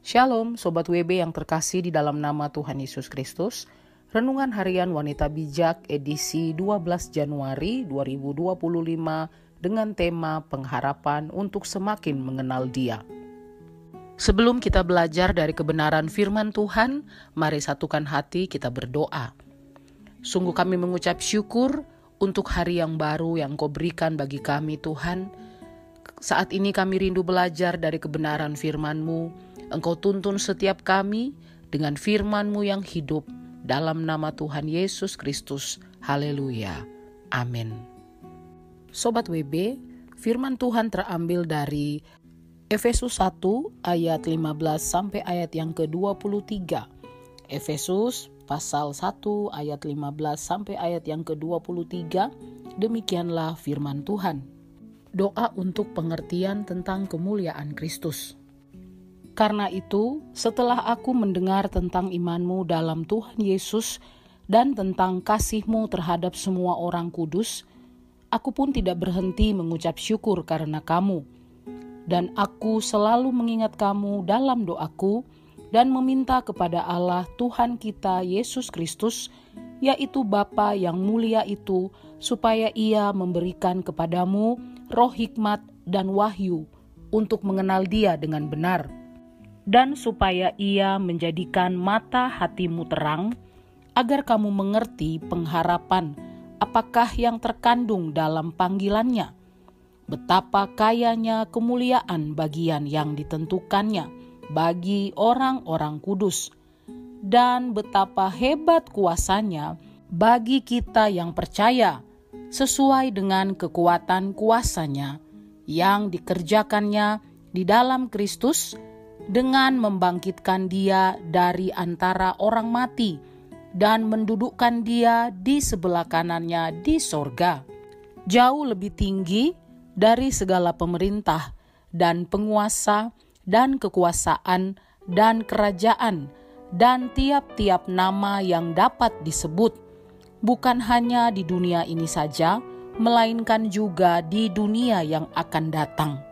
Shalom Sobat WB yang terkasih di dalam nama Tuhan Yesus Kristus. Renungan Harian Wanita Bijak edisi 12 Januari 2025 dengan tema pengharapan untuk semakin mengenal Dia. Sebelum kita belajar dari kebenaran firman Tuhan, mari satukan hati kita berdoa. Sungguh kami mengucap syukur untuk hari yang baru yang Kau berikan bagi kami Tuhan. Saat ini kami rindu belajar dari kebenaran firman-Mu. Engkau tuntun setiap kami dengan firman-Mu yang hidup dalam nama Tuhan Yesus Kristus. Haleluya. Amin. Sobat WB, firman Tuhan terambil dari Efesus 1 ayat 15 sampai ayat yang ke-23. Efesus pasal 1 ayat 15 sampai ayat yang ke-23. Demikianlah firman Tuhan. Doa untuk pengertian tentang kemuliaan Kristus. Karena itu, setelah aku mendengar tentang iman-Mu dalam Tuhan Yesus dan tentang kasih-Mu terhadap semua orang kudus, aku pun tidak berhenti mengucap syukur karena kamu. Dan aku selalu mengingat kamu dalam doaku dan meminta kepada Allah Tuhan kita Yesus Kristus, yaitu Bapa yang mulia itu, supaya Ia memberikan kepadamu roh hikmat dan wahyu untuk mengenal Dia dengan benar. Dan supaya Ia menjadikan mata hatimu terang, agar kamu mengerti pengharapan apakah yang terkandung dalam panggilannya, betapa kayanya kemuliaan bagian yang ditentukannya bagi orang-orang kudus, dan betapa hebat kuasanya bagi kita yang percaya, sesuai dengan kekuatan kuasanya yang dikerjakannya di dalam Kristus, dengan membangkitkan Dia dari antara orang mati dan mendudukkan Dia di sebelah kanannya di sorga, jauh lebih tinggi dari segala pemerintah dan penguasa dan kekuasaan dan kerajaan dan tiap-tiap nama yang dapat disebut, bukan hanya di dunia ini saja, melainkan juga di dunia yang akan datang.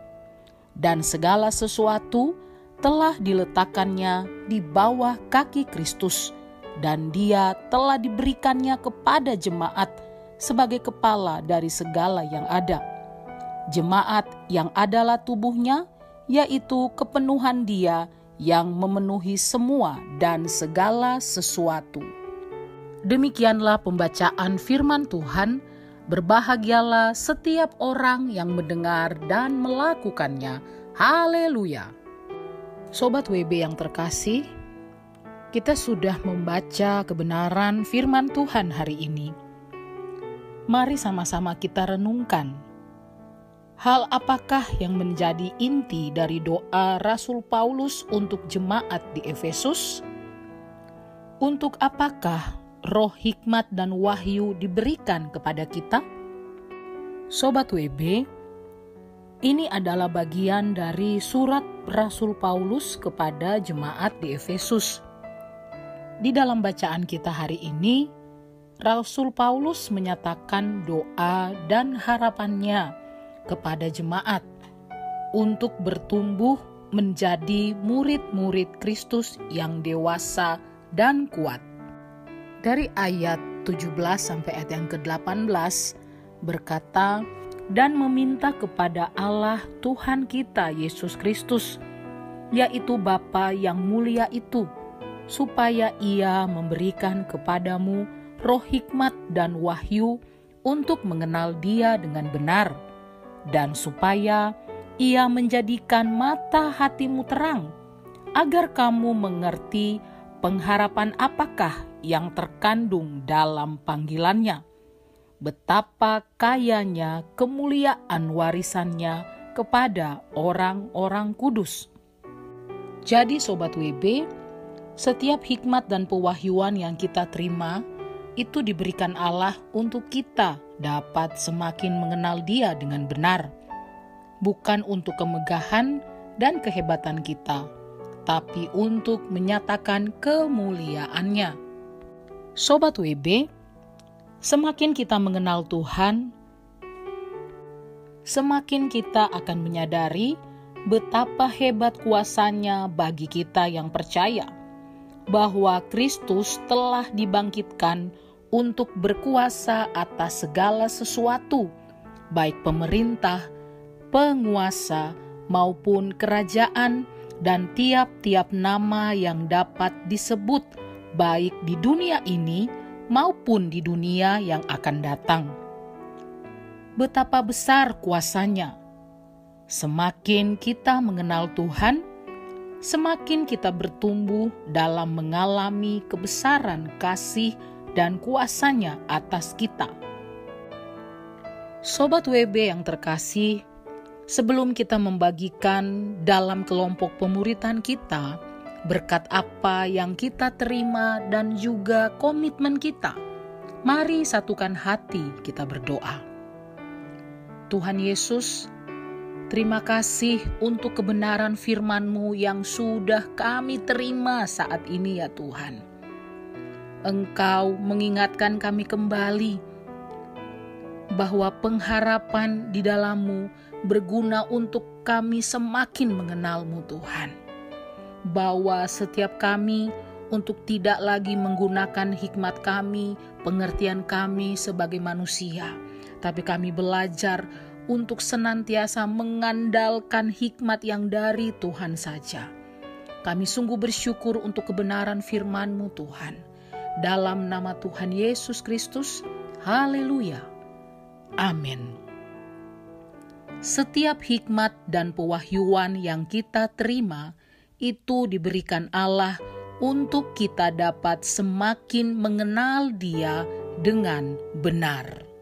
Dan segala sesuatu telah diletakkannya di bawah kaki Kristus, dan Dia telah diberikannya kepada jemaat sebagai kepala dari segala yang ada. Jemaat yang adalah tubuhnya, yaitu kepenuhan Dia yang memenuhi semua dan segala sesuatu. Demikianlah pembacaan firman Tuhan. Berbahagialah setiap orang yang mendengar dan melakukannya. Haleluya. Sobat WB yang terkasih, kita sudah membaca kebenaran firman Tuhan hari ini. Mari sama-sama kita renungkan. Hal apakah yang menjadi inti dari doa Rasul Paulus untuk jemaat di Efesus? Untuk apakah roh hikmat dan wahyu diberikan kepada kita? Sobat WB, ini adalah bagian dari surat Rasul Paulus kepada jemaat di Efesus. Di dalam bacaan kita hari ini, Rasul Paulus menyatakan doa dan harapannya kepada jemaat untuk bertumbuh menjadi murid-murid Kristus yang dewasa dan kuat. Dari ayat 17 sampai ayat yang ke-18 berkata, dan meminta kepada Allah Tuhan kita Yesus Kristus, yaitu Bapa yang mulia itu, supaya Ia memberikan kepadamu roh hikmat dan wahyu untuk mengenal Dia dengan benar, dan supaya Ia menjadikan mata hatimu terang, agar kamu mengerti pengharapan apakah yang terkandung dalam panggilannya, betapa kayanya kemuliaan warisannya kepada orang-orang kudus. Jadi Sobat WB, setiap hikmat dan pewahyuan yang kita terima itu diberikan Allah untuk kita dapat semakin mengenal Dia dengan benar. Bukan untuk kemegahan dan kehebatan kita, tapi untuk menyatakan kemuliaannya. Sobat WB, semakin kita mengenal Tuhan, semakin kita akan menyadari betapa hebat kuasa-Nya bagi kita yang percaya bahwa Kristus telah dibangkitkan untuk berkuasa atas segala sesuatu, baik pemerintah, penguasa, maupun kerajaan, dan tiap-tiap nama yang dapat disebut baik di dunia ini maupun di dunia yang akan datang. Betapa besar kuasa-Nya. Semakin kita mengenal Tuhan, semakin kita bertumbuh dalam mengalami kebesaran kasih dan kuasa-Nya atas kita. Sobat WB yang terkasih, sebelum kita membagikan dalam kelompok pemuritan kita, berkat apa yang kita terima dan juga komitmen kita, mari satukan hati kita berdoa. Tuhan Yesus, terima kasih untuk kebenaran firman-Mu yang sudah kami terima saat ini ya Tuhan. Engkau mengingatkan kami kembali bahwa pengharapan di dalam-Mu berguna untuk kami semakin mengenal-Mu Tuhan. Bahwa setiap kami untuk tidak lagi menggunakan hikmat kami, pengertian kami sebagai manusia, tapi kami belajar untuk senantiasa mengandalkan hikmat yang dari Tuhan saja. Kami sungguh bersyukur untuk kebenaran firman-Mu Tuhan. Dalam nama Tuhan Yesus Kristus, haleluya, amin. Setiap hikmat dan pewahyuan yang kita terima, itu diberikan Allah untuk kita dapat semakin mengenal Dia dengan benar.